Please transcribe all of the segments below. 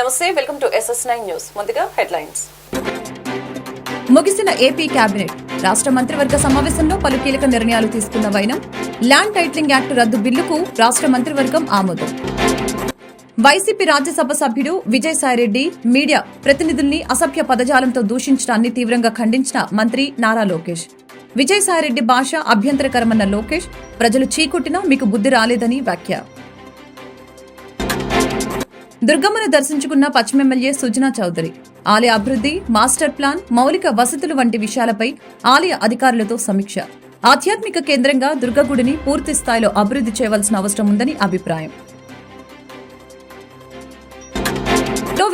నమస్తే, welcome to SS9 news. ముందుగా headlines. ముగిసిన ఏపీ కేబినెట్ రాష్ట్ర మంత్రివర్గ సమావేశంలో పలు కీలక నిర్ణయాలు తీసుకున్న వైనం ల్యాండ్ టైటిలింగ్ యాక్ట్ రద్దు బిల్లుకు రాష్ట్ర మంత్రివర్గం ఆమోదం. వైసీపీ రాజ్యసభ సభ్యుడు విజయసాయిరెడ్డి మీడియా ప్రతినిధుల్ని అసభ్య పదజాలంతో దూషించడాన్ని తీవ్రంగా ఖండించిన మంత్రి నారా లోకేష్. విజయసాయిరెడ్డి భాష అభ్యంతరకరమన్న లోకేష్, ప్రజలు చీకొట్టినా మీకు బుద్ధి రాలేదని వ్యాఖ్య. దుర్గమ్మను దర్శించుకున్న పశ్చిమ ఎమ్మెల్యే సుజనా చౌదరి ఆలయ అభివృద్ధి, మాస్టర్ ప్లాన్, మౌలిక వసతులు వంటి విషయాలపై ఆలయ అధికారులతో సమీక్ష. ఆధ్యాత్మిక కేంద్రంగా దుర్గగుడిని పూర్తి స్థాయిలో అభివృద్ధి చేయవలసిన అవసరం ఉందని అభిప్రాయం.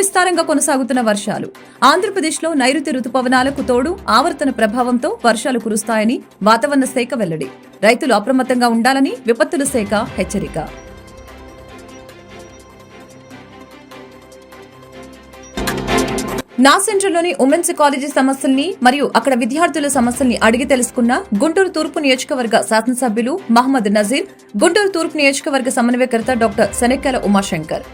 విస్తారంగా కొనసాగుతున్న వర్షాలు. ఆంధ్రప్రదేశ్లో నైరుతి రుతుపవనాలకు తోడు ఆవర్తన ప్రభావంతో వర్షాలు కురుస్తాయని వాతావరణ శాఖ వెల్లడి. రైతులు అప్రమత్తంగా ఉండాలని విపత్తుల శాఖ హెచ్చరిక. నా సెంటర్లోని ఉమెన్స్ కాలేజీ సమస్యల్ని మరియు అక్కడ విద్యార్థుల సమస్యల్ని అడిగి తెలుసుకున్న గుంటూరు తూర్పు నియోజకవర్గ శాసనసభ్యులు మహమ్మద్ నజీర్, గుంటూరు తూర్పు నియోజకవర్గ సమన్వయకర్త డాక్టర్ శనక్కాల ఉమాశంకర్.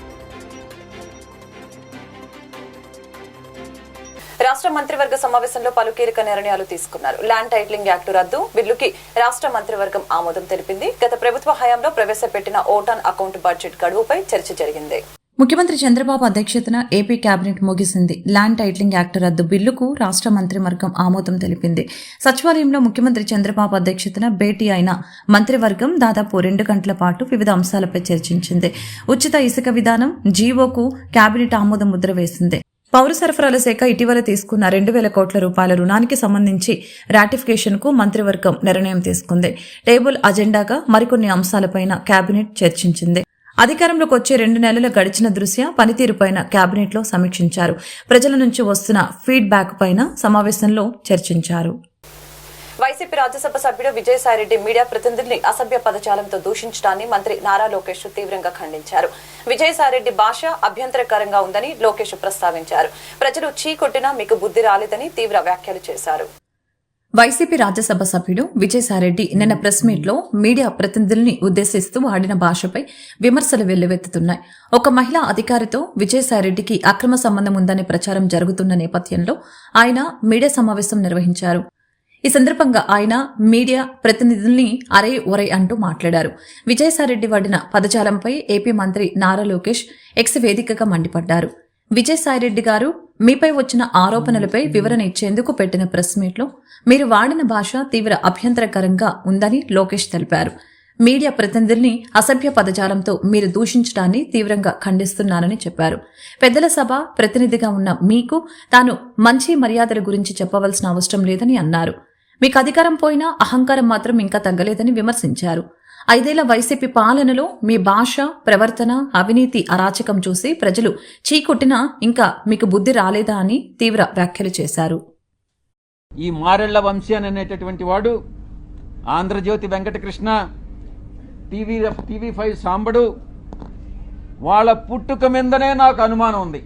రాష్ట్ర మంత్రివర్గ సమావేశంలో పలు కీలక నిర్ణయాలు తీసుకున్నారు. ల్యాండ్ టైటిలింగ్ యాక్టు రద్దు బిల్లుకి రాష్ట్ర మంత్రివర్గం ఆమోదం తెలిపింది. గత ప్రభుత్వ హయాంలో ప్రవేశపెట్టిన ఓటాన్ అకౌంట్ బడ్జెట్ గడువుపై చర్చ జరిగింది. ముఖ్యమంత్రి చంద్రబాబు అధ్యక్షతన ఏపీ కేబినెట్ ముగిసింది. ల్యాండ్ టైటిలింగ్ యాక్ట్ రద్దు బిల్లుకు రాష్ట్ర మంత్రివర్గం ఆమోదం తెలిపింది. సచివాలయంలో ముఖ్యమంత్రి చంద్రబాబు అధ్యక్షతన భేటీ అయిన మంత్రివర్గం దాదాపు 2 గంటల పాటు వివిధ అంశాలపై చర్చించింది. ఉచిత ఇసుక విధానం జీవోకు కేబినెట్ ఆమోదం ముద్ర వేసింది. పౌర సరఫరాల శాఖ ఇటీవల తీసుకున్న 2,000 కోట్ల రూపాయల రుణానికి సంబంధించి రాటిఫికేషన్ కు మంత్రివర్గం నిర్ణయం తీసుకుంది. టేబుల్ అజెండాగా మరికొన్ని అంశాలపైన కేబినెట్ చర్చించింది. అధికారంలోకి వచ్చే 2 నెలలు గడిచిన దృష్ట్యా పనితీరుపైన కేబినెట్లో సమీక్షించారు. ప్రజల నుంచి వస్తున్న ఫీడ్బ్యాక్ పైన సమావేశంలో చర్చించారు. వైసీపీ రాజ్యసభ సభ్యుడు విజయసాయిరెడ్డి మీడియా ప్రతినిధుల్ని అసభ్య పదజాలంతో దూషించడాన్ని మంత్రి నారా లోకేష్ తీవ్రంగా ఖండించారు. విజయసాయిరెడ్డి భాష అభ్యంతరకరంగా ఉందని లోకేష్ ప్రస్తావించారు. ప్రజలు చీకొట్టినా మీకు బుద్ధి రాలేదని తీవ్ర వ్యాఖ్యలు చేశారు. వైసీపీ రాజ్యసభ సభ్యుడు విజయసాయిరెడ్డి నిన్న ప్రెస్ మీట్ లో మీడియా ప్రతినిధుల్ని ఉద్దేశిస్తూ ఆడిన భాషపై విమర్శలు వెల్లువెత్తుతున్నాయి. ఒక మహిళా అధికారితో విజయసాయిరెడ్డికి అక్రమ సంబంధం ఉందనే ప్రచారం జరుగుతున్న నేపథ్యంలో ఆయన మీడియా సమావేశం నిర్వహించారు. ఈ సందర్భంగా ఆయన మీడియా ప్రతినిధుల్ని అరే ఒరై అంటూ మాట్లాడారు. విజయసాయిరెడ్డి వాడిన పదజాలంపై ఏపీ మంత్రి నారా లోకేష్ ఎక్స్ వేదికగా మండిపడ్డారు. విజయసాయిరెడ్డి గారు, మీపై వచ్చిన ఆరోపణలపై వివరణ ఇచ్చేందుకు పెట్టిన ప్రెస్ మీట్లో మీరు వాడిన భాష తీవ్ర అభ్యంతరకరంగా ఉందని లోకేష్ తెలిపారు. మీడియా ప్రతినిధుల్ని అసభ్య పదజాలంతో మీరు దూషించడాన్ని తీవ్రంగా ఖండిస్తున్నానని చెప్పారు. పెద్దల సభ ప్రతినిధిగా ఉన్న మీకు తాను మంచి మర్యాదల గురించి చెప్పవలసిన అవసరం లేదని అన్నారు. మీకు అధికారం పోయినా అహంకారం మాత్రం ఇంకా తగ్గలేదని విమర్శించారు. 5 ఏళ్ల వైసీపీ పాలనలో మీ భాష, ప్రవర్తన, అవినీతి, అరాచకం చూసి ప్రజలు చీకొట్టినా ఇంకా మీకు బుద్ధి రాలేదా అని తీవ్ర వ్యాఖ్యలు చేశారు. ఈ మారెళ్ల వంశీ అనేటటువంటి వాడు, ఆంధ్రజ్యోతి వెంకటకృష్ణ, టీవీ5 సాంబడు, వాళ్ళ పుట్టుక మీదనే నాకు అనుమానం ఉంది.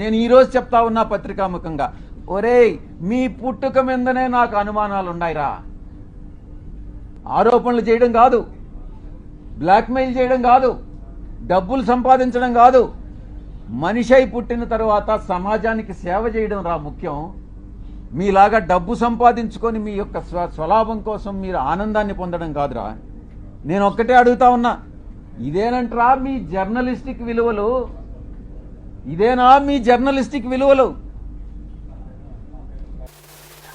నేను ఈరోజు చెప్తా ఉన్నా పత్రికాముఖంగా, ఒరేయ్ మీ పుట్టుక మీదనే నాకు అనుమానాలు ఉన్నాయిరా. ఆరోపణలు చేయడం కాదు, బ్లాక్మెయిల్ చేయడం కాదు, డబ్బులు సంపాదించడం కాదు, మనిషై పుట్టిన తర్వాత సమాజానికి సేవ చేయడం రా ముఖ్యం. మీలాగా డబ్బు సంపాదించుకొని మీ యొక్క స్వలాభం కోసం మీరు ఆనందాన్ని పొందడం కాదురా. నేను ఒక్కటే అడుగుతా ఉన్నా, ఇదేనంటరా మీ జర్నలిస్టిక్ విలువలు? ఇదేనా మీ జర్నలిస్టిక్ విలువలు?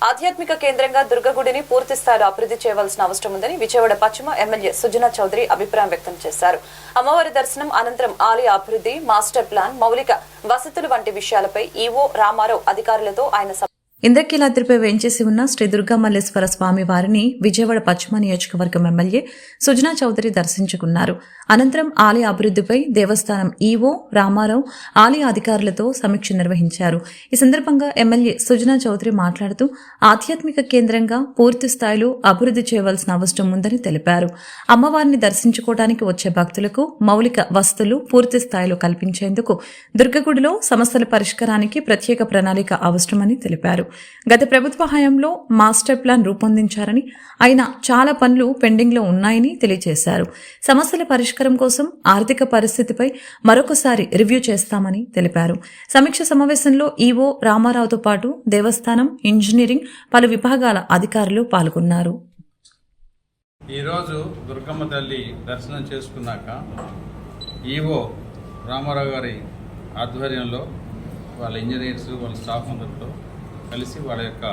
ఆధ్యాత్మిక కేంద్రంగా దుర్గగుడిని పూర్తి స్థాయిలో అభివృద్ధి చేయవలసిన అవసరం ఉందని విజయవాడ పశ్చిమ ఎమ్మెల్యే సుజనా చౌదరి అభిప్రాయం వ్యక్తం చేశారు. అమ్మవారి దర్శనం అనంతరం ఆలయ అభివృద్ధి, మాస్టర్ ప్లాన్, మౌలిక వసతులు వంటి విషయాలపై ఈవో రామారావు అధికారులతో ఆయన ఇంద్రకీలాద్రిపై వేంచేసి ఉన్న శ్రీ దుర్గామల్లేశ్వర స్వామి వారిని విజయవాడ పశ్చిమ నియోజకవర్గం ఎమ్మెల్యే సుజనా చౌదరి దర్శించుకున్నారు. అనంతరం ఆలయ అభివృద్ధిపై దేవస్థానం ఈవో రామారావు ఆలయ అధికారులతో సమీక్ష నిర్వహించారు. ఈ సందర్భంగా ఎమ్మెల్యే సుజనా చౌదరి మాట్లాడుతూ ఆధ్యాత్మిక కేంద్రంగా పూర్తి స్థాయిలో అభివృద్ధి చేయవలసిన అవసరం ఉందని తెలిపారు. అమ్మవారిని దర్శించుకోవడానికి వచ్చే భక్తులకు మౌలిక వసతులు పూర్తి స్థాయిలో కల్పించేందుకు దుర్గగుడిలో సమస్యల పరిష్కారానికి ప్రత్యేక ప్రణాళిక అవసరమని తెలిపారు. గత ప్రభుత్వ హయాంలో మాస్టర్ ప్లాన్ రూపొందించారని, అయినా చాలా పనులు పెండింగ్లో ఉన్నాయని తెలియజేశారు. సమస్యల పరిష్కారం కోసం ఆర్థిక పరిస్థితిపై మరొకసారి రివ్యూ చేస్తామని తెలిపారు. సమీక్ష సమావేశంలో ఈవో రామారావుతో పాటు దేవస్థానం, ఇంజనీరింగ్, పలు విభాగాల అధికారులు పాల్గొన్నారు. ఈరోజు దుర్గమ్మ తల్లి దర్శనం చేసుకున్నాక ఈవో రామారావు గారి ఆధ్వర్యంలో వాళ్ళ ఇంజనీర్స్, వాళ్ళ స్టాఫ్ అందరితో కలిసి వాళ్ళ యొక్క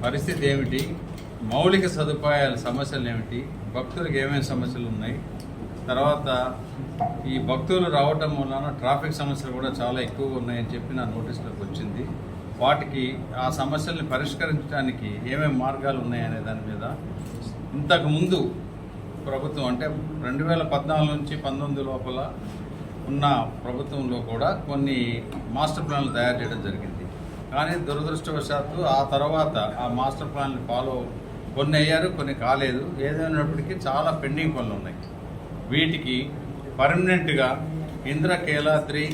పరిస్థితి ఏమిటి, మౌలిక సదుపాయాల సమస్యలు ఏమిటి, భక్తులకు ఏమేమి సమస్యలు ఉన్నాయి, తర్వాత ఈ భక్తులు రావటం వలన ట్రాఫిక్ సమస్యలు కూడా చాలా ఎక్కువగా ఉన్నాయని చెప్పి నా నోటీసులోకి వచ్చింది. వాటికి ఆ సమస్యల్ని పరిష్కరించడానికి ఏమేమి మార్గాలు ఉన్నాయనే దాని మీద ఇంతకుముందు ప్రభుత్వం అంటే 2014 నుంచి 19 లోపల ఉన్న ప్రభుత్వంలో కూడా కొన్ని మాస్టర్ ప్లాన్లు తయారు చేయడం జరిగింది. కానీ దురదృష్టవశాత్తు ఆ తర్వాత ఆ మాస్టర్ ప్లాన్లు కొన్ని అయ్యారు, కొన్ని కాలేదు. ఏదైనప్పటికీ చాలా పెండింగ్ పనులు ఉన్నాయి. వీటికి పర్మనెంట్గా ఇంద్రకీలాద్రి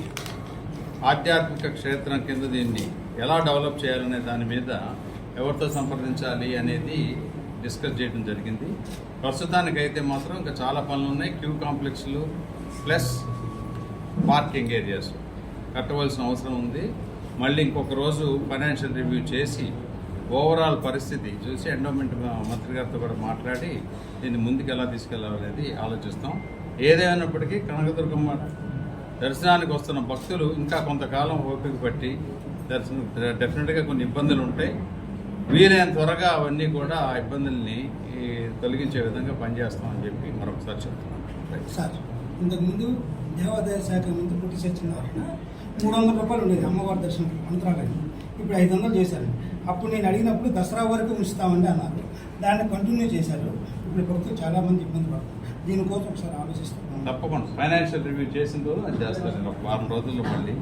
ఆధ్యాత్మిక క్షేత్రం కింద దీన్ని ఎలా డెవలప్ చేయాలనే దాని మీద ఎవరితో సంప్రదించాలి అనేది డిస్కస్ చేయడం జరిగింది. ప్రస్తుతానికైతే మాత్రం ఇంకా చాలా పనులు ఉన్నాయి. క్యూ కాంప్లెక్స్లు ప్లస్ పార్కింగ్ ఏరియాస్ కట్టవలసిన అవసరం ఉంది. మళ్ళీ ఇంకొక రోజు ఫైనాన్షియల్ రివ్యూ చేసి ఓవరాల్ పరిస్థితి చూసి ఎండోమెంట్ మంత్రి గారితో కూడా మాట్లాడి దీన్ని ముందుకు ఎలా తీసుకెళ్లాలనేది ఆలోచిస్తాం. ఏదేమైనప్పటికీ కనకదుర్గమ్మ దర్శనానికి వస్తున్న భక్తులు ఇంకా కొంతకాలం ఓపిక పట్టి డెఫినెట్గా కొన్ని ఇబ్బందులు ఉంటాయి. వీలైన త్వరగా అవన్నీ కూడా ఆ ఇబ్బందుల్ని తొలగించే విధంగా పనిచేస్తామని చెప్పి మరొకసారి చెప్తున్నాను. సార్, ఇంతకుముందు దేవాదాయ శాఖ మంత్రి పుట్టి సత్యనారాయణ 300 రూపాయలు ఉండేది అమ్మవారి దర్శనం మంత్రాలయం. ఇప్పుడు 500 చేశారు. అప్పుడు నేను అడిగినప్పుడు దసరా వరకు ఉంచుతామండి అన్నారు. దాన్ని కంటిన్యూ చేశారు. ఇప్పుడు భక్తులు చాలా మంది ఇబ్బంది పడుతున్నారు. దీనికోసం ఒకసారి ఆలోచిస్తున్నాం. తప్పకుండా ఫైనాన్షియల్ రివ్యూ చేసిన రోజు అది చేస్తారు. ఒక వారం రోజుల్లో మళ్ళీ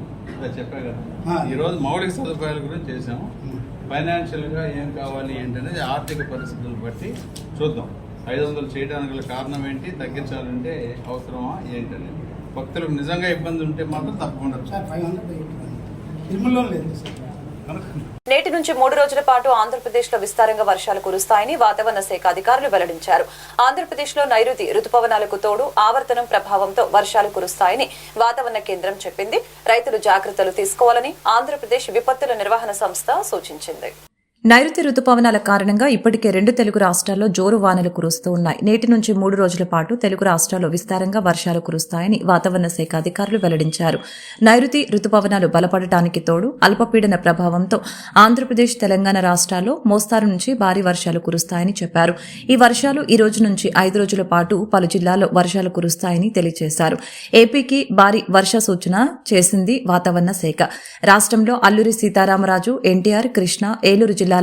చెప్పా కదా, ఈరోజు మౌలిక సదుపాయాల గురించి చేసాము. ఫైనాన్షియల్గా ఏం కావాలి ఏంటనేది ఆర్థిక పరిస్థితులను బట్టి చూద్దాం. 500 చేయడానికి గల కారణం ఏంటి, తగ్గించాలంటే అవసరమా ఏంటనేది. భక్తులకు నిజంగా ఇబ్బంది ఉంటే మాత్రం తప్పకుండా నేటి నుంచి 3 రోజుల పాటు ఆంధ్రప్రదేశ్ లో విస్తారంగా వర్షాలు కురుస్తాయని వాతావరణ శాఖ అధికారులు వెల్లడించారు. ఆంధ్రప్రదేశ్ లో నైరుతి రుతుపవనాలకు తోడు ఆవర్తనం ప్రభావంతో వర్షాలు కురుస్తాయని వాతావరణ కేంద్రం చెప్పింది. రైతులు జాగ్రత్తలు తీసుకోవాలని ఆంధ్రప్రదేశ్ విపత్తుల నిర్వహణ సంస్థ సూచించింది. నైరుతి రుతుపవనాల కారణంగా ఇప్పటికే 2 తెలుగు రాష్ట్రాల్లో జోరు వానలు కురుస్తూ ఉన్నాయి. నేటి నుంచి 3 రోజుల పాటు తెలుగు రాష్ట్రాల్లో విస్తారంగా వర్షాలు కురుస్తాయని వాతావరణ శాఖ అధికారులు వెల్లడించారు. నైరుతి రుతుపవనాలు బలపడటానికి తోడు అల్పపీడన ప్రభావంతో ఆంధ్రప్రదేశ్, తెలంగాణ రాష్ట్రాల్లో మోస్తారు నుంచి భారీ వర్షాలు కురుస్తాయని చెప్పారు. ఈ వర్షాలు ఈ రోజు నుంచి 5 రోజుల పాటు పలు జిల్లాల్లో వర్షాలు కురుస్తాయని తెలియజేశారు. ఏపీకి భారీ వర్ష సూచన చేసింది వాతావరణ శాఖ. రాష్ట్రంలో అల్లూరి సీతారామరాజు, ఎన్టీఆర్, కృష్ణా, ఏలూరు జిల్లాలకు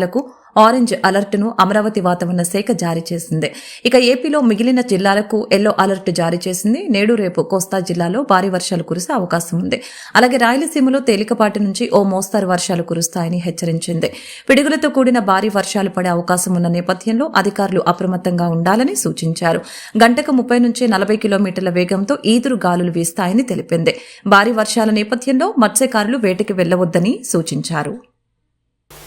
ఆరెంజ్ అలర్ట్ ను అమరావతి వాతావరణ శాఖ జారీ చేసింది. ఇక ఏపీలో మిగిలిన జిల్లాలకు ఎల్లో అలర్ట్ జారీ చేసింది. నేడు రేపు కోస్తా జిల్లాలో భారీ వర్షాలు కురిసే అవకాశం ఉంది. అలాగే రాయలసీమలో తేలికపాటి నుంచి ఓ మోస్తరు వర్షాలు కురుస్తాయని హెచ్చరించింది. పిడుగులతో కూడిన భారీ వర్షాలు పడే అవకాశం ఉన్న నేపథ్యంలో అధికారులు అప్రమత్తంగా ఉండాలని సూచించారు. గంటకు 30 నుంచి 40 కిలోమీటర్ల వేగంతో ఈదురు గాలులు వీస్తాయని తెలిపింది. భారీ వర్షాల నేపథ్యంలో మత్స్యకారులు వేటకి వెళ్లవద్దని సూచించారు.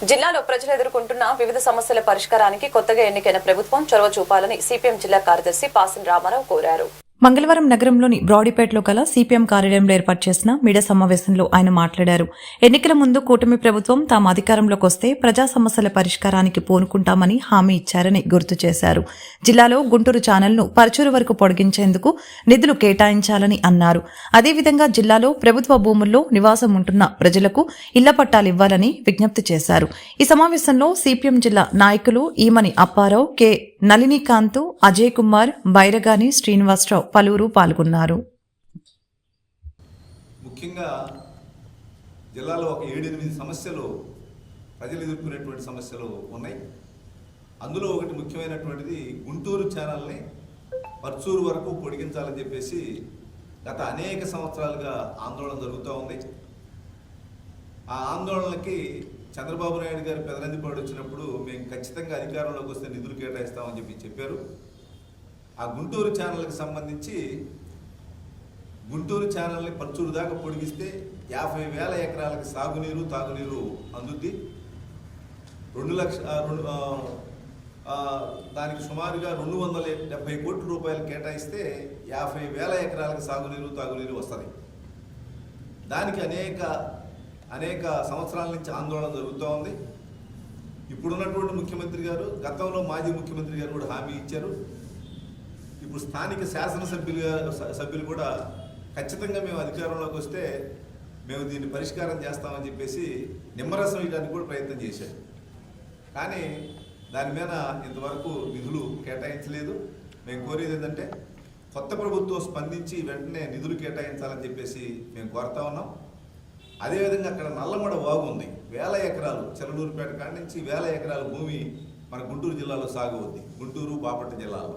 జిల్లాలో ప్రజలు ఎదుర్కొంటున్న వివిధ సమస్యల పరిష్కారానికి కొత్తగా ఎన్నికైన ప్రభుత్వం చొరవ చూపాలని సిపిఎం జిల్లా కార్యదర్శి పాసిన్ రామారావు కోరారు. మంగళవారం నగరంలోని బ్రాడీపేటలో గల సిపిఎం కార్యాలయంలో ఏర్పాటు చేసిన మీడియా సమావేశంలో ఆయన మాట్లాడారు. ఎన్నికల ముందు కూటమి ప్రభుత్వం తాము అధికారంలోకి వస్తే ప్రజా సమస్యల పరిష్కారానికి పూనుకుంటామని హామీ ఇచ్చారని గుర్తు చేశారు. జిల్లాలో గుంటూరు ఛానల్ను పరచూరు వరకు పొడిగించేందుకు నిధులు కేటాయించాలని అన్నారు. అదేవిధంగా జిల్లాలో ప్రభుత్వ భూముల్లో నివాసం ఉంటున్న ప్రజలకు ఇళ్ల పట్టాలు ఇవ్వాలని విజ్ఞప్తి చేశారు. ఈ సమావేశంలో సిపిఎం జిల్లా నాయకులు ఈమని అప్పారావు, కె నళినీకాంత్, అజయ్ కుమార్, బైరగాని శ్రీనివాసరావు పలువురు పాల్గొన్నారు. ముఖ్యంగా జిల్లాలో ఒక 7-8 సమస్యలు ప్రజలు ఎదుర్కొనేటువంటి సమస్యలు ఉన్నాయి. అందులో ఒకటి ముఖ్యమైనటువంటిది గుంటూరు ఛానల్ని పర్చూరు వరకు పొడిగించాలని చెప్పేసి గత అనేక సంవత్సరాలుగా ఆందోళన జరుగుతూ ఉంది. ఆ ఆందోళనకి చంద్రబాబు నాయుడు గారు పెదనందిపాడు వచ్చినప్పుడు మేము ఖచ్చితంగా అధికారంలోకి వస్తే నిధులు కేటాయిస్తామని చెప్పారు. ఆ గుంటూరు ఛానల్కి సంబంధించి గుంటూరు ఛానల్ని పర్చూరు దాకా పొడిగిస్తే 50,000 ఎకరాలకు సాగునీరు, తాగునీరు అందుద్ది. దానికి సుమారుగా 270 కోట్ల రూపాయలు కేటాయిస్తే 50,000 ఎకరాలకు సాగునీరు తాగునీరు వస్తుంది. దానికి అనేక సంవత్సరాల నుంచి ఆందోళన జరుగుతూ ఉంది. ఇప్పుడున్నటువంటి ముఖ్యమంత్రి గారు, గతంలో మాజీ ముఖ్యమంత్రి గారు కూడా హామీ ఇచ్చారు. ఇప్పుడు స్థానిక సభ్యులు కూడా ఖచ్చితంగా మేము అధికారంలోకి వస్తే మేము దీన్ని పరిష్కారం చేస్తామని చెప్పేసి నిమ్మరసం ఇవ్వడానికి కూడా ప్రయత్నం చేశారు. కానీ దాని మీద ఇంతవరకు నిధులు కేటాయించలేదు. మేము కోరేది ఏంటంటే కొత్త ప్రభుత్వం స్పందించి వెంటనే నిధులు కేటాయించాలని చెప్పేసి మేము కోరుతా ఉన్నాం. అదేవిధంగా అక్కడ నల్లమడ వాగు ఉంది, 1000 ఎకరాలు, చెలలూరుపేట కాడి నుంచి 1000 ఎకరాల భూమి మన గుంటూరు జిల్లాలో సాగు ఉంది, గుంటూరు బాపట్ల జిల్లాలో.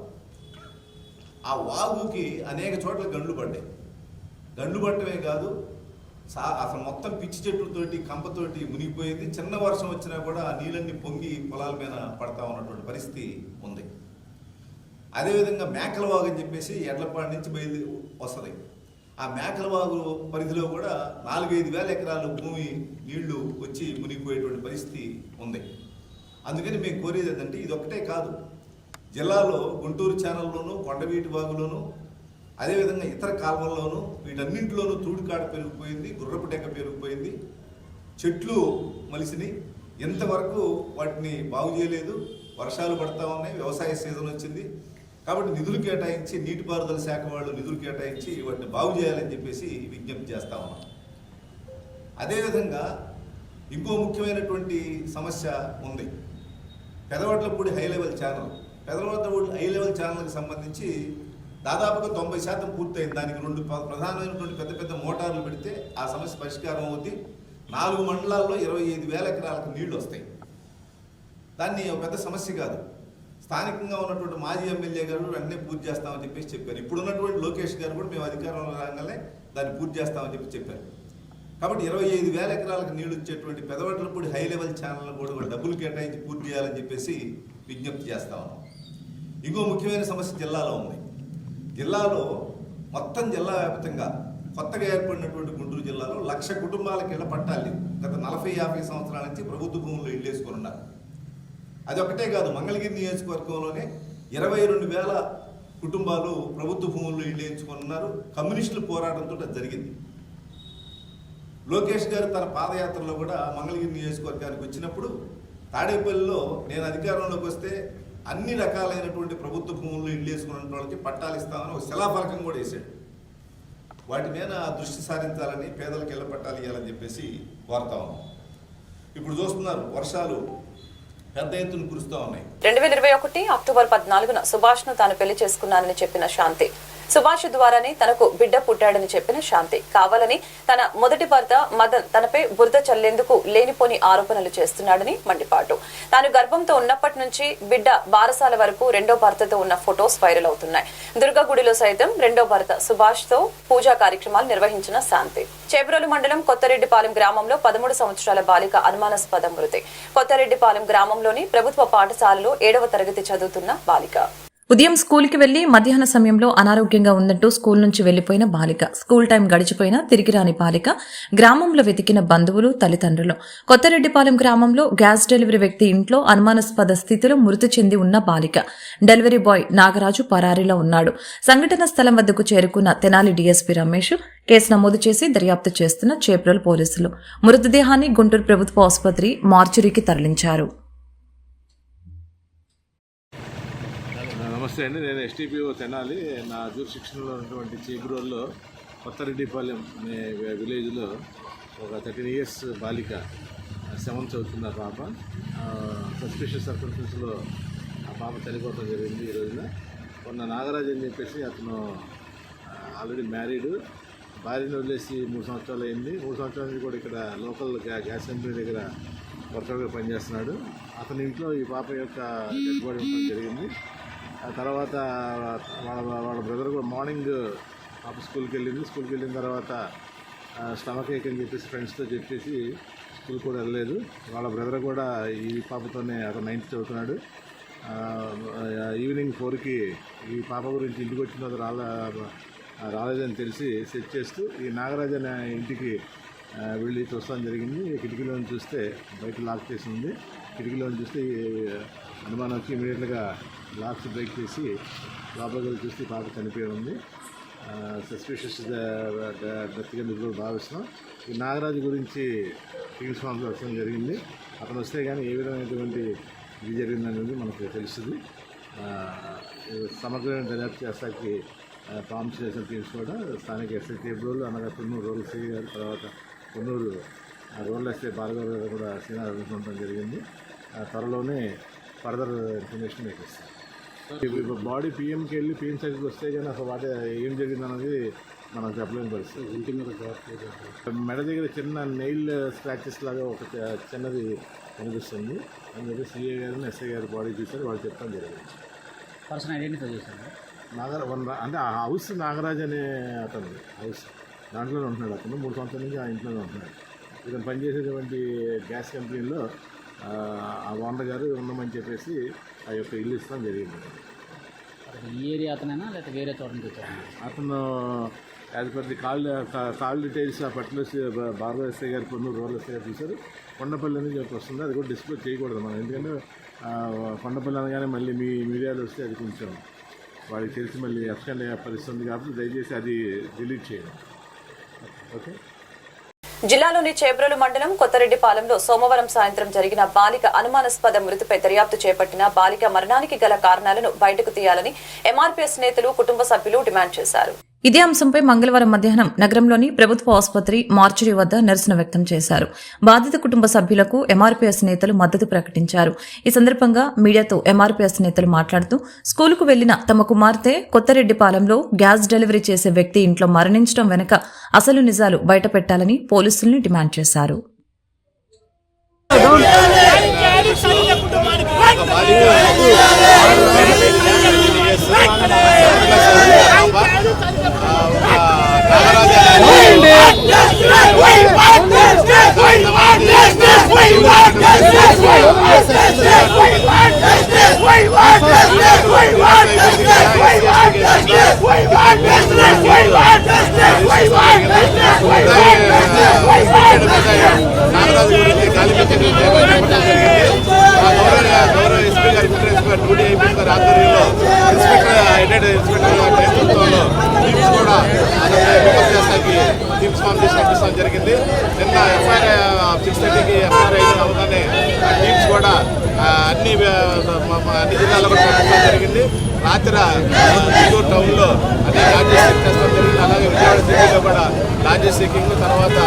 ఆ వాగుకి అనేక చోట్ల గండ్లు పడ్డాయి. గండ్లు పట్టడమే కాదు, అసలు మొత్తం పిచ్చి చెట్లతోటి కంపతోటి మునిగిపోయింది. చిన్న వర్షం వచ్చినా కూడా ఆ నీళ్ళన్నీ పొంగి పొలాల మీద పడతా ఉన్నటువంటి పరిస్థితి ఉంది. అదేవిధంగా మేకలవాగు అని చెప్పేసి ఎడ్లపాడు నుంచి బయలుదేరి వస్తుంది. ఆ మేకలవాగు పరిధిలో కూడా 4-5 వేల ఎకరాల భూమి నీళ్లు వచ్చి మునిగిపోయేటువంటి పరిస్థితి ఉంది. అందుకని మేము కోరేది ఏంటంటే ఇది ఒక్కటే కాదు, జిల్లాలో గుంటూరు ఛానల్లోనూ, కొండవీటి వాగులోనూ, అదేవిధంగా ఇతర కాలువల్లోనూ వీటన్నింటిలోనూ తూడికాడ పెరిగిపోయింది, గుర్రపు డెక్క పెరిగిపోయింది, చెట్లు మలిసిని. ఇంతవరకు వాటిని బాగు చేయలేదు. వర్షాలు పడతా ఉన్నాయి, వ్యవసాయ సీజన్ వచ్చింది కాబట్టి నిధులు కేటాయించి, నీటిపారుదల శాఖ వాళ్ళు నిధులు కేటాయించి వాటిని బాగు చేయాలని చెప్పేసి విజ్ఞప్తి చేస్తా ఉన్నాం. అదేవిధంగా ఇంకో ముఖ్యమైనటువంటి సమస్య ఉంది, Pedavadlapudi high level channel. Pedavadlapudi high level ఛానల్కి సంబంధించి దాదాపుగా 90% పూర్తయింది. దానికి 2 ప్రధానమైనటువంటి పెద్ద మోటార్లు పెడితే ఆ సమస్య పరిష్కారం అవుతుంది. 4 మండలాల్లో 25,000 ఎకరాలకు నీళ్లు వస్తాయి. దాన్ని ఒక పెద్ద సమస్య కాదు. స్థానికంగా ఉన్నటువంటి మాజీ ఎమ్మెల్యే గారు వెంటనే పూర్తి చేస్తామని చెప్పేసి చెప్పారు. ఇప్పుడున్నటువంటి లోకేష్ గారు కూడా మేము అధికారంలో రాగానే దాన్ని పూర్తి చేస్తామని చెప్పారు. కాబట్టి 25,000 ఎకరాలకు నీళ్లు ఇచ్చేటువంటి పెదవడ్లపూడి హై లెవెల్ ఛానల్ కూడా డబ్బులు కేటాయించి పూర్తి చేయాలని చెప్పేసి విజ్ఞప్తి చేస్తా ఉన్నాం. ఇంకో ముఖ్యమైన సమస్య జిల్లాలో ఉంది. జిల్లాలో మొత్తం జిల్లా వ్యాప్తంగా కొత్తగా ఏర్పడినటువంటి గుంటూరు జిల్లాలో 1,00,000 కుటుంబాలకు ఇళ్ల పట్టాలు లేవు. గత 40-50 సంవత్సరాల నుంచి ప్రభుత్వ భూముల్లో ఇళ్ళు వేసుకొని ఉన్నారు. అది ఒకటే కాదు, మంగళగిరి నియోజకవర్గంలోనే 22,000 కుటుంబాలు ప్రభుత్వ భూముల్లో ఇళ్ళు వేయించుకొని ఉన్నారు. కమ్యూనిస్టుల పోరాటంతో అది జరిగింది. లోకేష్ గారు తన పాదయాత్రలో కూడా మంగళగిరి నియోజకవర్గానికి వచ్చినప్పుడు తాడేపల్లిలో నేను అధికారంలోకి వస్తే అన్ని రకాలైనటువంటి ప్రభుత్వ భూముల్లో ఇళ్ళు వేసుకున్న వాళ్ళకి పట్టాలు ఇస్తామని ఒక శిలాఫలకం కూడా వేశాడు. వాటి మీద దృష్టి సారించాలని, పేదలకు ఇళ్ల పట్టాలు ఇవ్వాలని చెప్పేసి కోరుతా ఉన్నాం. ఇప్పుడు చూస్తున్నారు వర్షాలు పెద్ద ఎత్తున కురుస్తూ ఉన్నాయి. 2021 అక్టోబర్ 14న సుభాష్ ను తాను పెళ్లి చేసుకున్నానని చెప్పిన శాంతి, సుభాష్ ద్వారానే తనకు బిడ్డ పుట్టాడని చెప్పిన శాంతి, కావాలని తన మొదటి భర్త మదన్ తనపై బురద చల్లేందుకు లేనిపోని ఆరోపణలు చేస్తున్నాడని మండిపాటు. తాను గర్భంతో ఉన్నప్పటి నుంచి బిడ్డ బారసాల వరకు రెండో భర్తతో ఉన్న ఫొటోస్ వైరల్ అవుతున్నాయి. దుర్గగుడిలో సైతం రెండో భర్త సుభాష్ తో పూజా కార్యక్రమాలు నిర్వహించిన శాంతి. చేబ్రోలు మండలం కొత్తరెడ్డిపాలెం గ్రామంలో 13 సంవత్సరాల బాలిక అనుమానాస్పద మృతి. కొత్తరెడ్డిపాలెం గ్రామంలోని ప్రభుత్వ పాఠశాలలో 7వ తరగతి చదువుతున్న బాలిక. ఉదయం స్కూల్కి వెళ్లి మధ్యాహ్న సమయంలో అనారోగ్యంగా ఉందంటూ స్కూల్ నుంచి వెళ్లిపోయిన బాలిక, స్కూల్ టైం గడిచిపోయినా తిరిగి రాని బాలిక, గ్రామంలో వెతికిన బంధువులు, తల్లిదండ్రులు. కొత్తరెడ్డిపాలెం గ్రామంలో గ్యాస్ డెలివరీ వ్యక్తి ఇంట్లో అనుమానాస్పద స్థితిలో మృతి చెంది ఉన్న బాలిక. డెలివరీ బాయ్ నాగరాజు పరారీలో ఉన్నాడు. సంఘటన స్థలం వద్దకు చేరుకున్న తెనాలి డీఎస్పీ రమేష్ కేసు నమోదు చేసి దర్యాప్తు చేస్తున్న చేబ్రోలు పోలీసులు మృతదేహాన్ని గుంటూరు ప్రభుత్వ ఆసుపత్రి మార్చురీకి తరలించారు. నమస్తే అండి, నేను ఎస్టీపీఓ తెనాలి. నా జ్యూరిడిక్షన్లో ఉన్నటువంటి చేబ్రోల్లో కొత్తరెడ్డిపాలెం అనే విలేజ్లో ఒక 13 years బాలిక 7th చదువుతున్న పాప సస్పిషియస్ సర్కమ్స్టెన్స్లో ఆ పాప చనిపోవడం జరిగింది. ఈ రోజున కొన్న నాగరాజు అని చెప్పేసి అతను ఆల్రెడీ మ్యారీడ్, భార్యను వదిలేసి 3 సంవత్సరాలు అయింది. 3 సంవత్సరాల నుంచి కూడా ఇక్కడ లోకల్ గ్యాస్ కంపెనీ దగ్గర వర్కర్గా పనిచేస్తున్నాడు. అతని ఇంట్లో ఈ పాప యొక్క డెడ్ బాడీ ఉండడం జరిగింది. ఆ తర్వాత వాళ్ళ బ్రదర్ కూడా మార్నింగ్ పాప స్కూల్కి వెళ్ళిన తర్వాత స్టమక్ ఏక్ అని చెప్పేసి ఫ్రెండ్స్తో చెప్పేసి స్కూల్ కూడా వెళ్ళలేదు. వాళ్ళ బ్రదర్ కూడా ఈ పాపతోనే అతను 9th చదువుతున్నాడు. ఈవినింగ్ 4కి ఈ పాప గురించి ఇంటికి వచ్చిన రాలేదని తెలిసి సెర్చ్ చేస్తూ ఈ నాగరాజు అనే ఇంటికి వెళ్ళి చూస్తాం జరిగింది. కిటికీలో చూస్తే బయట లాక్ చేసి ఉంది. కిటికీలో చూస్తే అనుమానం వచ్చి ఇమీడియట్గా లాక్స్ బ్రేక్ చేసి లోపలికి చూస్తే పాప చనిపోయి ఉంది. సస్పిషియస్ డెత్గా మీరు భావిస్తున్నాం. ఈ నాగరాజు గురించి టీమ్స్ ఫామ్లో వచ్చడం జరిగింది. అతను వస్తే కానీ ఏ విధమైనటువంటి ఇది జరిగిందనేది మనకు తెలుస్తుంది. సమగ్రమైన దర్యాప్తు చేస్తాకి ప్రామిస్ చేసిన టీమ్స్ కూడా స్థానిక ఎస్ఐ టేబుల్ అనగా కొన్నూరు రూరల్ ఎస్ఐ గారు, తర్వాత కొన్నూరు రూరల్ ఎస్ఐ భార్గవ్ గారు కూడా సీనియర్ ఉండటం జరిగింది. త్వరలోనే ఫర్దర్ ఇన్ఫర్మేషన్ మీకు ఇస్తాం. బాడీ పిఎంకి వెళ్ళి పిఎం సైడ్కి వస్తే కానీ అసలు వాటి ఏం జరిగిందన్నది మనం చెప్పలేని పరిస్థితి. ఇంటి మీద మెడ దగ్గర చిన్న నెయిల్ స్క్రాచెస్ లాగా ఒక చిన్నది కనిపిస్తుంది అని చెప్పి సిఐ గారిని ఎస్ఐ గారు బాడీ చూసారు, వాళ్ళు చెప్పడం జరిగింది. పర్సన్ ఐడెంటిఫై చేశారు. అంటే ఆ హౌస్ నాగరాజ్ అనే అతను హౌస్ దాంట్లోనే ఉంటున్నాడు. అతను 3 సంవత్సరాల నుంచి ఆ ఇంట్లోనే ఉంటున్నాడు. ఇతను పనిచేసేటువంటి గ్యాస్ కంపెనీలో ఆ ఓనర్ గారు ఉండమని చెప్పేసి ఆ యొక్క ఇల్లు ఇస్తాం జరిగింది. ఈ ఏరియా అతనైనా లేకపోతే వేరే చోట నుంచి వచ్చారు? అతను as per the call details ఆ పర్టికులర్స్ భార్గవ ఎస్ఐ గారు కొన్నూరు రూరల్ ఎస్ఐ గారు చూశారు. కొండపల్లి అని చెప్పి వస్తుంది. అది కూడా డిస్ప్లే చేయకూడదు మనం, ఎందుకంటే కొండపల్లి అనగానే మళ్ళీ మీ మీడియాలో వస్తే అది కొంచెం వాడికి తెలిసి మళ్ళీ ఎఫ్ఐఆర్ పరిస్థితుంది కాబట్టి దయచేసి అది డిలీట్ చేయండి. ఓకే. జిల్లాలోని చేబ్రోలు మండలం కొత్తరెడ్డిపాలెంలో సోమవారం సాయంత్రం జరిగిన బాలిక అనుమానాస్పద మృతిపై దర్యాప్తు చేపట్టిన బాలిక మరణానికి గల కారణాలను బయటకు తీయాలని ఎంఆర్పీఎస్ నేతలు, కుటుంబ సభ్యులు డిమాండ్ చేశారు. ఇదే అంశంపై మంగళవారం మధ్యాహ్నం నగరంలోని ప్రభుత్వ ఆసుపత్రి మార్చురీ వద్ద నిరసన వ్యక్తం చేశారు. బాధిత కుటుంబ సభ్యులకు ఎంఆర్పీఎస్ నేతలు మద్దతు ప్రకటించారు. ఈ సందర్భంగా మీడియాతో ఎంఆర్పీఎస్ నేతలు మాట్లాడుతూ స్కూలుకు వెళ్లిన తమ కుమార్తె కొత్తరెడ్డిపాలెంలో గ్యాస్ డెలివరీ చేసే వ్యక్తి ఇంట్లో మరణించడం వెనుక అసలు నిజాలు బయటపెట్టాలని పోలీసుల్ని డిమాండ్ చేశారు. గౌరవ ఎస్పీ గారి డ్యూటీ అయిపోయిన ఆధ్వర్యంలో ఇన్స్పెక్టర్ నేతృత్వంలో టీమ్స్ కూడా టీమ్స్ ఫామ్ చేసి పంపిస్తాం జరిగింది. నిన్న ఎఫ్ఐఆర్ 6:30కి ఎఫ్ఐఆర్ అయిన అవగానే టీమ్స్ కూడా అన్ని జిల్లాల్లో కూడా పంపించడం జరిగింది. రాత్రి గుంటూరు టౌన్లో అన్ని లాజిస్టిక్ చేస్తాం జరిగింది. అలాగే విజయవాడ సిటీలో కూడా లాజిస్టికింగ్, తర్వాత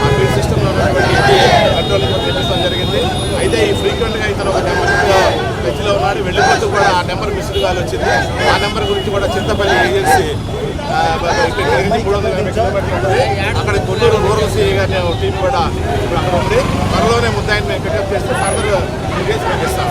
ఆ ఫీడ్ సిస్టంలో ఉన్నటువంటి కంట్రోల్ తెప్పిస్తాం జరిగింది. అయితే ఈ ఫ్రీక్వెంట్గా ఇతను ఒక నెంబర్లో టచ్లో ఉన్నాడు, వెళ్ళిపోతూ కూడా ఆ నెంబర్ మిస్డ్ కాల్ వచ్చింది. ఆ నెంబర్ గురించి కూడా చింతపల్లి ఏజెన్సీ 300 కిలోమీటర్లు ఉంటుంది. అక్కడ కొన్నూరు రూరల్ సిఐ గారి టీం కూడా ఇప్పుడు అక్కడ ఉంది. త్వరలోనే ముద్దాయిని మేము పికప్ చేస్తే ఫర్దర్ డీటెయిల్స్ పంపిస్తాం.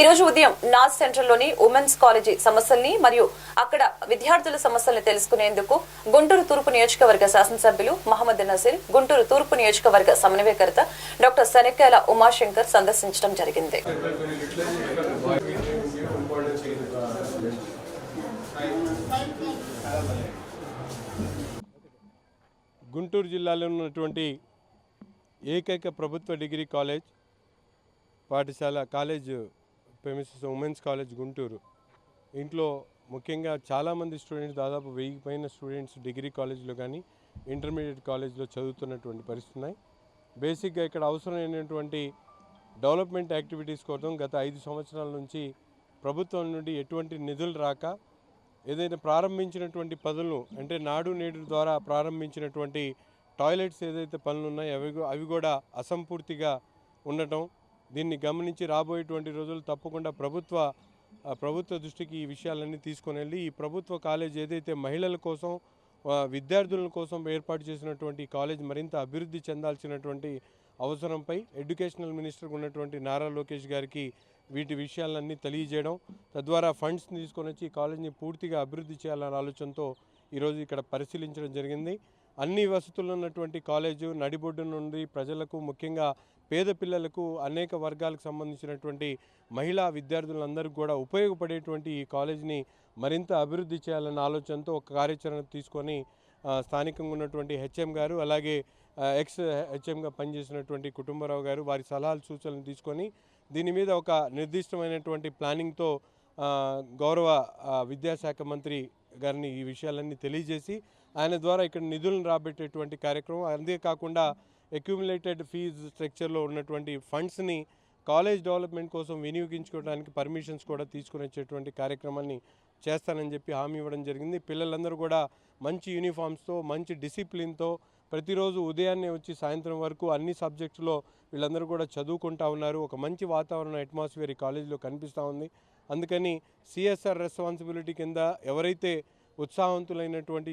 ఈ రోజు ఉదయం నార్త్ సెంట్రల్లోని ఉమెన్స్ కాలేజీ సమస్యల్ని మరియు అక్కడ విద్యార్థుల సమస్యల్ని తెలుసుకునేందుకు గుంటూరు తూర్పు నియోజకవర్గ శాసనసభ్యులు మహమ్మద్ నసీర్, గుంటూరు తూర్పు నియోజకవర్గ సమన్వయకర్త డాక్టర్ శనక్కాయల ఉమాశంకర్ సందర్శించడం జరిగింది. గుంటూరు జిల్లాలో ఉన్నటువంటి ఏకైక ప్రభుత్వ డిగ్రీ కాలేజ్ పాఠశాల college premises women's college Guntur. ఇంట్లో ముఖ్యంగా చాలామంది స్టూడెంట్స్, దాదాపు 1000 పైన స్టూడెంట్స్ డిగ్రీ కాలేజ్లో కానీ ఇంటర్మీడియట్ కాలేజ్లో చదువుతున్నటువంటి పరిస్థితి ఉన్నాయి. బేసిక్గా ఇక్కడ అవసరమైనటువంటి డెవలప్మెంట్ యాక్టివిటీస్ కోసం గత 5 సంవత్సరాల నుంచి ప్రభుత్వం నుండి ఎటువంటి నిధులు రాక ఏదైనా ప్రారంభించినటువంటి పనులు అంటే నాడు నేడు ద్వారా ప్రారంభించినటువంటి టాయిలెట్స్ ఏదైతే పనులు ఉన్నాయో అవి కూడా అసంపూర్తిగా ఉండటం, దీన్ని గమనించి రాబోయేటువంటి రోజులు తప్పకుండా ప్రభుత్వ దృష్టికి ఈ విషయాలన్నీ తీసుకొని వెళ్ళి ఈ ప్రభుత్వ కాలేజ్ ఏదైతే మహిళల కోసం, విద్యార్థుల కోసం ఏర్పాటు చేసినటువంటి కాలేజ్ మరింత అభివృద్ధి చెందాల్సినటువంటి అవసరంపై ఎడ్యుకేషనల్ మినిస్టర్గా ఉన్నటువంటి నారా లోకేష్ గారికి వీటి విషయాలన్నీ తెలియజేయడం, తద్వారా ఫండ్స్ని తీసుకొని వచ్చి ఈ కాలేజీని పూర్తిగా అభివృద్ధి చేయాలనే ఆలోచనతో ఈరోజు ఇక్కడ పరిశీలించడం జరిగింది. అన్ని వసతులు ఉన్నటువంటి కాలేజు నడిబొడ్డు నుండి ప్రజలకు, ముఖ్యంగా పేద పిల్లలకు, అనేక వర్గాలకు సంబంధించినటువంటి మహిళా విద్యార్థులందరికీ కూడా ఉపయోగపడేటువంటి ఈ కాలేజీని మరింత అభివృద్ధి చేయాలన్న ఆలోచనతో ఒక కార్యాచరణ తీసుకొని స్థానికంగా ఉన్నటువంటి హెచ్ఎం గారు, అలాగే ఎక్స్ హెచ్ఎంగా పనిచేసినటువంటి కుటుంబరావు గారు వారి సలహాలు సూచనలు తీసుకొని దీని మీద ఒక నిర్దిష్టమైనటువంటి ప్లానింగ్తో గౌరవ విద్యాశాఖ మంత్రి గారిని ఈ విషయాలన్నీ తెలియజేసి ఆయన ద్వారా ఇక్కడ నిధులను రాబట్టేటువంటి కార్యక్రమం, అంతేకాకుండా అక్యూములేటెడ్ ఫీజు స్ట్రక్చర్లో ఉన్నటువంటి ఫండ్స్ని కాలేజ్ డెవలప్మెంట్ కోసం వినియోగించుకోవడానికి పర్మిషన్స్ కూడా తీసుకుని వచ్చేటువంటి కార్యక్రమాన్ని చేస్తానని చెప్పి హామీ ఇవ్వడం జరిగింది. పిల్లలందరూ కూడా మంచి యూనిఫామ్స్తో మంచి డిసిప్లిన్తో ప్రతిరోజు ఉదయాన్నే వచ్చి సాయంత్రం వరకు అన్ని సబ్జెక్టులో వీళ్ళందరూ కూడా చదువుకుంటా ఉన్నారు. ఒక మంచి వాతావరణం అట్మాస్ఫియర్ ఈ కాలేజీలో కనిపిస్తూ ఉంది. అందుకని సిఎస్ఆర్ రెస్పాన్సిబిలిటీ కింద ఎవరైతే ఉత్సాహవంతులైనటువంటి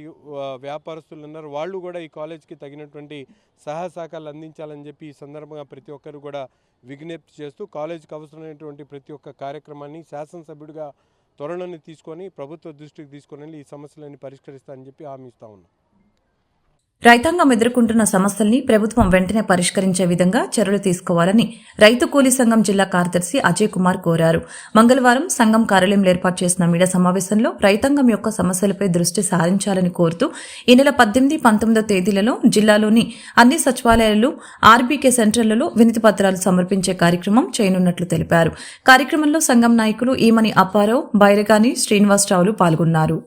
వ్యాపారస్తులు ఉన్నారో వాళ్ళు కూడా ఈ కాలేజ్కి తగినటువంటి సహాయసహకారాలు అందించాలని చెప్పి ఈ సందర్భంగా ప్రతి ఒక్కరు కూడా విజ్ఞప్తి చేస్తూ కాలేజీకి అవసరమైనటువంటి ప్రతి ఒక్క కార్యక్రమాన్ని శాసనసభ్యుడిగా త్వరలోనే తీసుకొని ప్రభుత్వ దృష్టికి తీసుకొని వెళ్ళి ఈ సమస్యలన్నీ పరిష్కరిస్తానని చెప్పి హామీ ఇస్తా ఉన్నాం. రైతాంగం ఎదుర్కొంటున్న సమస్యల్ని ప్రభుత్వం వెంటనే పరిష్కరించే విధంగా చర్యలు తీసుకోవాలని రైతు కూలీ సంఘం జిల్లా కార్యదర్శి అజయ్ కుమార్ కోరారు. మంగళవారం సంఘం కార్యాలయంలో ఏర్పాటు చేసిన మీడియా సమావేశంలో రైతాంగం యొక్క సమస్యలపై దృష్టి సారించాలని కోరుతూ ఈ నెల 18, 19 తేదీలలో జిల్లాలోని అన్ని సచివాలయాలు, ఆర్బీకే సెంటర్లలో వినతి పత్రాలు సమర్పించే కార్యక్రమం చేయనున్నట్లు తెలిపారు. కార్యక్రమంలో సంఘం నాయకులు ఈమని అప్పారావు, బైరగాని శ్రీనివాసరావులు పాల్గొన్నారు.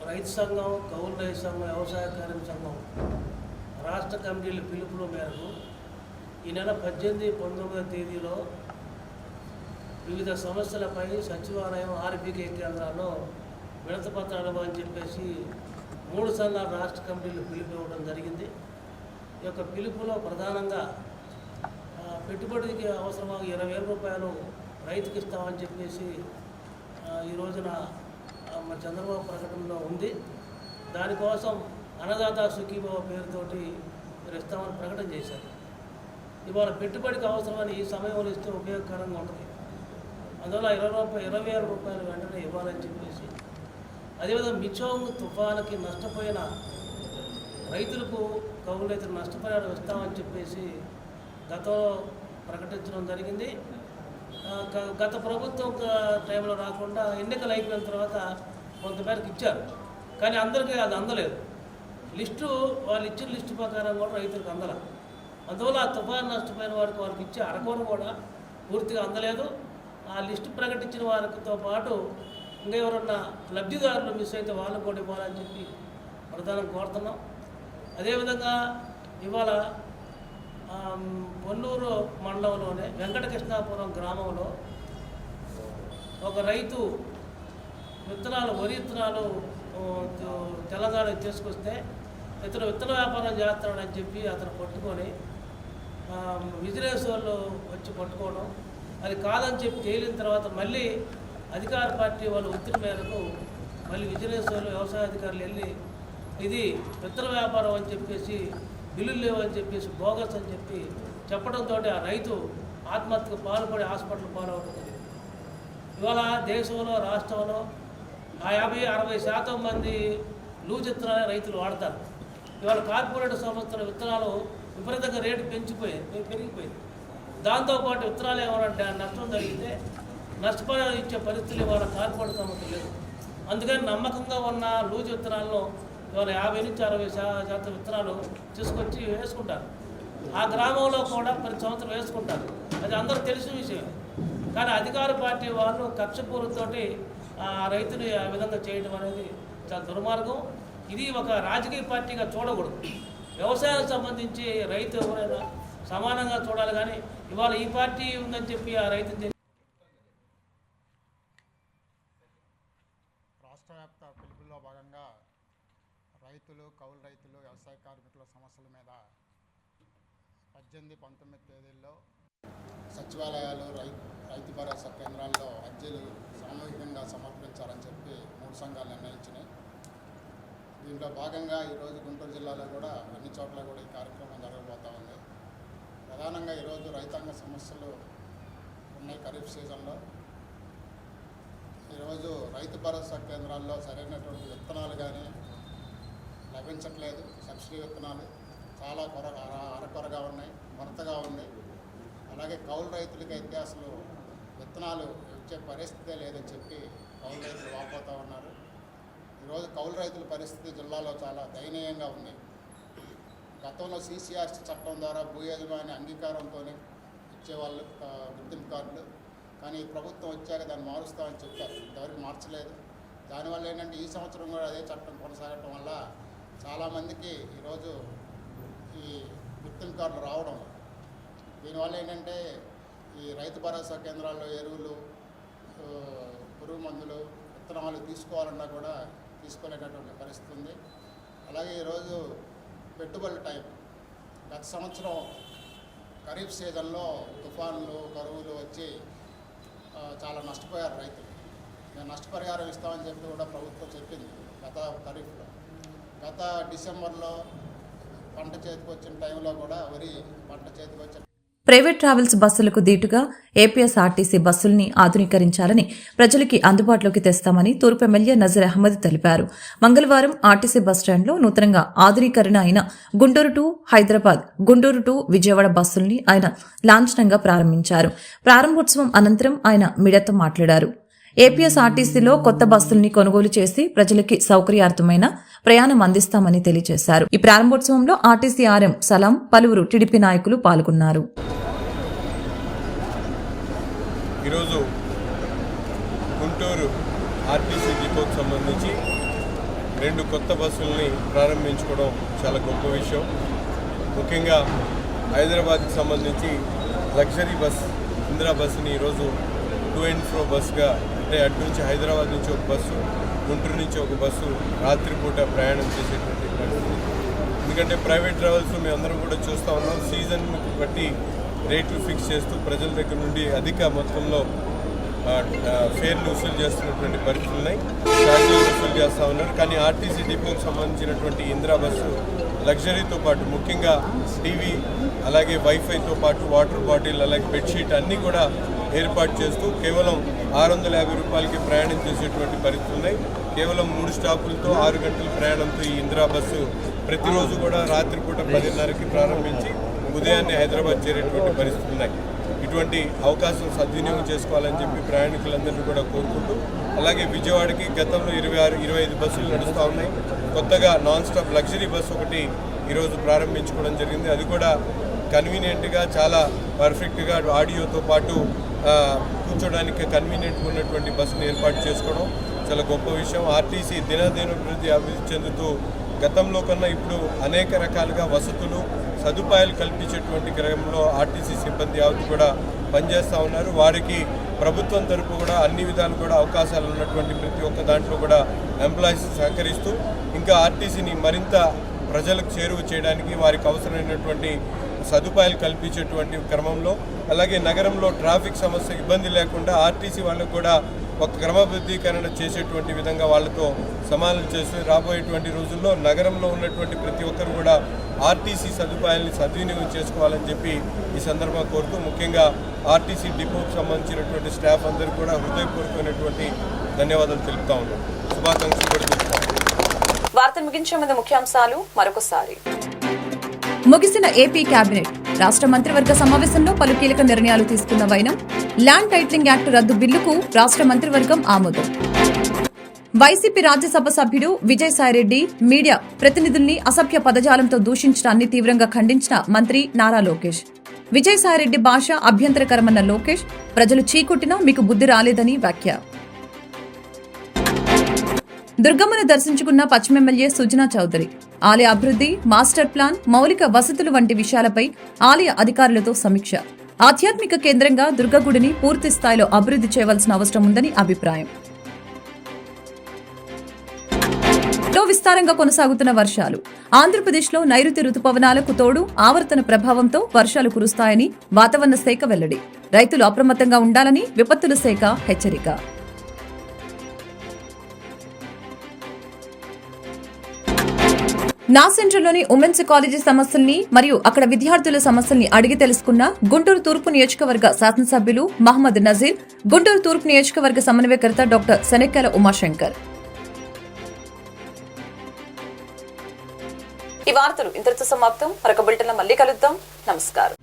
రైతు సంఘం, కౌలు రైతు సంఘం, వ్యవసాయ కార్మిక సంఘం రాష్ట్ర కమిటీల పిలుపుల మేరకు ఈ నెల 18, 19 తేదీలో వివిధ సమస్యలపై సచివాలయం, ఆర్బీకే కేంద్రాల్లో వినతి పత్రాలు అని చెప్పేసి 3 సంఘాల రాష్ట్ర కమిటీలు పిలుపు ఇవ్వడం జరిగింది. ఈ యొక్క పిలుపులో ప్రధానంగా పెట్టుబడికి అవసరమైన 20,000 రూపాయలు రైతుకి ఇస్తామని చెప్పేసి ఈ రోజున మన చంద్రబాబు ప్రకటనలో ఉంది. దానికోసం అన్నదాత సుఖీభావ పేరుతోటి మీరు ఇస్తామని ప్రకటన చేశారు. ఇవాళ పెట్టుబడికి అవసరమని ఈ సమయంలో ఇస్తే ఉపయోగకరంగా ఉంటుంది. అందువల్ల 20,000 రూపాయలు వెంటనే ఇవ్వాలని చెప్పేసి, అదేవిధంగా మిచోంగ్ తుఫానుకి నష్టపోయిన రైతులకు, కౌలు రైతులకు నష్టపరిహారం ఇస్తామని చెప్పేసి గతంలో ప్రకటించడం జరిగింది. గత ప్రభుత్వం టైంలో రాకుండా ఎన్నికలు అయిపోయిన తర్వాత కొంతమేరకు ఇచ్చారు, కానీ అందరికీ అది అందలేదు. వాళ్ళు ఇచ్చిన లిస్టు ప్రకారం కూడా రైతులకు అందల. అందువల్ల ఆ తుఫాను నష్టపోయిన వారికి వాళ్ళకి ఇచ్చే అరకొర కూడా పూర్తిగా అందలేదు. ఆ లిస్టు ప్రకటించిన వారితో పాటు ఇంకా ఎవరన్నా లబ్ధిదారులు మిస్ అయితే వాళ్ళకు కూడా ఇవ్వాలని చెప్పి ప్రధానం కోరుతున్నాం. అదేవిధంగా ఇవాళ పొన్నూరు మండలంలోనే వెంకటకృష్ణాపురం గ్రామంలో ఒక రైతు వరి విత్తనాలు తెలంగాణ తీసుకొస్తే ఇతను విత్తన వ్యాపారం చేస్తాడని చెప్పి అతను పట్టుకొని విజిలెన్స్ వాళ్ళు వచ్చి పట్టుకోవడం, అది కాదని చెప్పి తేలిన తర్వాత మళ్ళీ అధికార పార్టీ వాళ్ళు ఒత్తిడి మేరకు మళ్ళీ విజిలెన్స్ వాళ్ళు, వ్యవసాయ అధికారులు వెళ్ళి ఇది విత్తన వ్యాపారం అని చెప్పేసి, బిల్లులు లేవు అని చెప్పేసి, బోగస్ అని చెప్పి చెప్పడంతో ఆ రైతు ఆత్మహత్యకు పాల్పడి హాస్పిటల్ పాలవుతుంది. ఇవాళ దేశంలో, రాష్ట్రంలో 50-60% మంది లూజ్ విత్తనాలే రైతులు వాడతారు. ఇవాళ కార్పొరేట్ సంస్థల విత్తనాలు విపరీతంగా రేటు పెరిగిపోయింది. దాంతోపాటు విత్తనాలు ఏమన్నా నష్టం జరిగితే నష్టపరిహారం ఇచ్చే పరిస్థితులు ఇవాళ కార్పొరేట్ సంస్థలు లేదు. అందుకని నమ్మకంగా ఉన్న లూజ్ విత్తనాలను ఇవాళ 50-60% విత్తనాలు తీసుకొచ్చి వేసుకుంటారు. ఆ గ్రామంలో కూడా ప్రతి సంవత్సరం వేసుకుంటారు. అది అందరూ తెలిసిన విషయం. కానీ అధికార పార్టీ వాళ్ళు కక్షపూర్వతో ఆ రైతుని ఆ విధంగా చేయడం అనేది చాలా దుర్మార్గం. ఇది ఒక రాజకీయ పార్టీగా చూడకూడదు. వ్యవసాయానికి సంబంధించి రైతు ఎవరైనా సమానంగా చూడాలి. కానీ ఇవాళ ఈ పార్టీ ఉందని చెప్పి ఆ రైతుని రాష్ట్ర వ్యాప్త పిలుపుల్లో భాగంగా రైతులు, కౌలు రైతులు, వ్యవసాయ కార్మికుల సమస్యల మీద 18, 19 తేదీల్లో సచివాలయాలు, రైతు భరోసా కేంద్రాల్లో అర్జీలు సామూహికంగా సమర్పించాలని చెప్పి 3 సంఘాలు నిర్ణయించినాయి. దీంట్లో భాగంగా ఈరోజు గుంటూరు జిల్లాలో కూడా అన్ని చోట్ల కూడా ఈ కార్యక్రమం జరగబోతూ ఉంది. ప్రధానంగా ఈరోజు రైతాంగ సమస్యలు ఉన్నాయి. ఖరీఫ్ సీజన్లో ఈరోజు రైతు భరోసా కేంద్రాల్లో సరైనటువంటి విత్తనాలు కానీ లభించట్లేదు. సబ్సిడీ విత్తనాలు చాలా అరకొరగా ఉన్నాయి, కొరతగా ఉంది. అలాగే కౌలు రైతులకైతే అసలు విత్తనాలు ఇచ్చే పరిస్థితే లేదని చెప్పి కౌలు రైతులు వాపోతూ ఉన్నారు. ఈరోజు కౌలు రైతుల పరిస్థితి జిల్లాలో చాలా దయనీయంగా ఉంది. గతంలో CCRC చట్టం ద్వారా భూ యజమాని అంగీకారంతోనే ఇచ్చేవాళ్ళు గుర్తింపు కార్డులు. కానీ ప్రభుత్వం వచ్చాక దాన్ని మారుస్తామని చెప్పారు, ఇంతవరకు మార్చలేదు. దానివల్ల ఏంటంటే ఈ సంవత్సరం కూడా అదే చట్టం కొనసాగటం వల్ల చాలామందికి ఈరోజు ఈ గుర్తింపు కార్డులు రావడం, దీనివల్ల ఏంటంటే ఈ రైతు భరోసా కేంద్రాల్లో ఎరువులు, పురుగు మందులు, విత్తనాలు తీసుకోవాలన్నా కూడా తీసుకోలేనటువంటి పరిస్థితి ఉంది. అలాగే ఈరోజు పెట్టుబడుల టైం, గత సంవత్సరం ఖరీఫ్ సీజన్లో తుఫాన్లు, కరువులు వచ్చి చాలా నష్టపోయారు రైతులు. మేము నష్టపరిహారం ఇస్తామని చెప్పి కూడా ప్రభుత్వం చెప్పింది గత ఖరీఫ్లో. గత డిసెంబర్లో పంట చేతికి వచ్చిన టైంలో కూడా వరి పంట చేతికి వచ్చిన ప్రైవేట్ ట్రావెల్స్ బస్సులకు దీటుగా ఏపీఎస్ఆర్టీసీ బస్సుల్ని ఆధునీకరించాలని, ప్రజలకి అందుబాటులోకి తెస్తామని తూర్పు ఎమ్మెల్యే నజీర్ అహ్మద్ తెలిపారు. మంగళవారం ఆర్టీసీ బస్టాండ్లో నూతనంగా ఆధునీకరణ అయిన గుంటూరు టు హైదరాబాద్, గుంటూరు టు విజయవాడ బస్సుల్ని ఆయన లాంఛనంగా ప్రారంభించారు. ప్రారంభోత్సవం అనంతరం ఆయన మీడియాతో మాట్లాడారు. ఏపీఎస్ఆర్టీసీలో కొత్త బస్సుల్ని కొనుగోలు చేసి ప్రజలకి సౌకర్యార్థమైన ప్రయాణం అందిస్తామని తెలియజేశారు. ఈ ప్రారంభోత్సవంలో ఆర్టీసీ ఆర్ఎం సలాం, పలువురు టీడీపీ నాయకులు పాల్గొన్నారు. ఈరోజు గుంటూరు ఆర్టీసీ డిపోకు సంబంధించి 2 కొత్త బస్సుల్ని ప్రారంభించుకోవడం చాలా గొప్ప విషయం. ముఖ్యంగా హైదరాబాద్కి సంబంధించి లగ్జరీ బస్ ఇందిరా బస్సుని ఈరోజు టు అండ్ ఫ్రో బస్సుగా, అంటే అటు నుంచి హైదరాబాద్ నుంచి ఒక బస్సు, గుంటూరు నుంచి ఒక బస్సు రాత్రిపూట ప్రయాణం చేసేటువంటి పరిస్థితి. ఎందుకంటే ప్రైవేట్ ట్రావెల్స్ మేము అందరం కూడా చూస్తూ ఉన్నాం, సీజన్ బట్టి రేట్లు ఫిక్స్ చేస్తూ ప్రజల దగ్గర నుండి అధిక మొత్తంలో ఫేర్లు వసూలు చేస్తున్నటువంటి పరిస్థితులు ఉన్నాయి, ఛార్జీలు వసూలు చేస్తూ ఉన్నారు. కానీ ఆర్టీసీ డిపోకి సంబంధించినటువంటి ఇందిరా బస్సు లగ్జరీతో పాటు ముఖ్యంగా టీవీ, అలాగే వైఫైతో పాటు వాటర్ బాటిల్, అలాగే బెడ్షీట్ అన్నీ కూడా ఏర్పాటు చేస్తూ కేవలం 650 రూపాయలకి ప్రయాణం చేసేటువంటి పరిస్థితులు ఉన్నాయి. కేవలం 3 స్టాపులతో 6 గంటల ప్రయాణంతో ఈ ఇందిరా బస్సు ప్రతిరోజు కూడా రాత్రిపూట 10:30కి ప్రారంభించి ఉదయాన్నే హైదరాబాద్ చేరేటువంటి పరిస్థితులు ఉన్నాయి. ఇటువంటి అవకాశం సద్వినియోగం చేసుకోవాలని చెప్పి ప్రయాణికులందరినీ కూడా కోరుకుంటూ, అలాగే విజయవాడకి గతంలో 26-25 బస్సులు నడుస్తూ ఉన్నాయి. కొత్తగా నాన్ స్టాప్ లగ్జరీ బస్సు ఒకటి ఈరోజు ప్రారంభించుకోవడం జరిగింది. అది కూడా కన్వీనియంట్గా, చాలా పర్ఫెక్ట్గా ఆడియోతో పాటు కూర్చోడానికి కన్వీనియంట్గా ఉన్నటువంటి బస్సును ఏర్పాటు చేసుకోవడం చాలా గొప్ప విషయం. ఆర్టీసీ అభివృద్ధి చెందుతూ గతంలో కన్నా ఇప్పుడు అనేక రకాలుగా వసతులు, సదుపాయాలు కల్పించేటువంటి క్రమంలో ఆర్టీసీ సిబ్బంది యావత్తు కూడా పనిచేస్తూ ఉన్నారు. వారికి ప్రభుత్వం తరపు కూడా అన్ని విధాలు కూడా అవకాశాలు ఉన్నటువంటి ప్రతి ఒక్క దాంట్లో కూడా ఎంప్లాయీస్ సహకరిస్తూ ఇంకా ఆర్టీసీని మరింత ప్రజలకు చేరువ చేయడానికి వారికి అవసరమైనటువంటి సదుపాయాలు కల్పించేటువంటి క్రమంలో, అలాగే నగరంలో ట్రాఫిక్ సమస్య ఇబ్బంది లేకుండా ఆర్టీసీ వాళ్ళకు కూడా ఒక క్రమబద్ధీకరణ చేసేటువంటి విధంగా వాళ్ళతో సమాధానం చేస్తూ రాబోయేటువంటి రోజుల్లో నగరంలో ఉన్నటువంటి ప్రతి ఒక్కరు కూడా ఆర్టీసీ సదుపాయాలని సద్వినియోగం చేసుకోవాలని చెప్పి ఈ సందర్భంగా కోరుతూ, ముఖ్యంగా ఆర్టీసీ డిపోకు సంబంధించినటువంటి స్టాఫ్ అందరూ కూడా హృదయపూర్వకమైనటువంటి ధన్యవాదాలు తెలుపుతా ఉన్నాం. శుభాకాంక్షలు కూడా తెలుపుతాం. వార్తలు ముగించే ముందు ముఖ్యాంశాలు మరొకసారి. ముగిసిన ఏపీ కేబినెట్ రాష్ట్ర మంత్రివర్గ సమావేశంలో పలు కీలక నిర్ణయాలు తీసుకున్న వైనం ల్యాండ్ టైటిలింగ్ యాక్ట్ రద్దు బిల్లుకు రాష్ట్ర మంత్రివర్గం ఆమోదం. వైసీపీ రాజ్యసభ సభ్యుడు విజయసాయిరెడ్డి మీడియా ప్రతినిధుల్ని అసభ్య పదజాలంతో దూషించడాన్ని తీవ్రంగా ఖండించిన మంత్రి నారా లోకేష్. విజయసాయిరెడ్డి భాష అభ్యంతరకరమన్న లోకేష్, ప్రజలు చీకొట్టినా మీకు బుద్ధి రాలేదని వ్యాఖ్య. దుర్గమ్మను దర్శించుకున్న పశ్చిమ ఎమ్మెల్యే సుజనా చౌదరి ఆలయ అభివృద్ధి, మాస్టర్ ప్లాన్, మౌలిక వసతులు వంటి విషయాలపై ఆలయ అధికారులతో సమీక్ష. ఆధ్యాత్మిక కేంద్రంగా దుర్గగుడిని పూర్తి స్థాయిలో అభివృద్ధి చేయవలసిన అవసరం ఉందని అభిప్రాయం. విస్తారంగా కొనసాగుతున్న వర్షాలు. ఆంధ్రప్రదేశ్లో నైరుతి రుతుపవనాలకు తోడు ఆవర్తన ప్రభావంతో వర్షాలు కురుస్తాయని వాతావరణ శాఖ వెల్లడి. రైతులు అప్రమత్తంగా ఉండాలని విపత్తుల శాఖ హెచ్చరిక. నా సెంటర్లోని ఉమెన్స్ కాలేజీ సమస్యల్ని మరియు అక్కడ విద్యార్థుల సమస్యల్ని అడిగి తెలుసుకున్న గుంటూరు తూర్పు నియోజకవర్గ శాసనసభ్యులు మహమ్మద్ నజీర్, గుంటూరు తూర్పు నియోజకవర్గ సమన్వయకర్త డాక్టర్ శనక్కాల ఉమాశంకర్. ఈ వార్తలు ఇంతటితో సమాప్తం. మరొక బులెటిన్లో మళ్ళీ కలుద్దాం. నమస్కారం.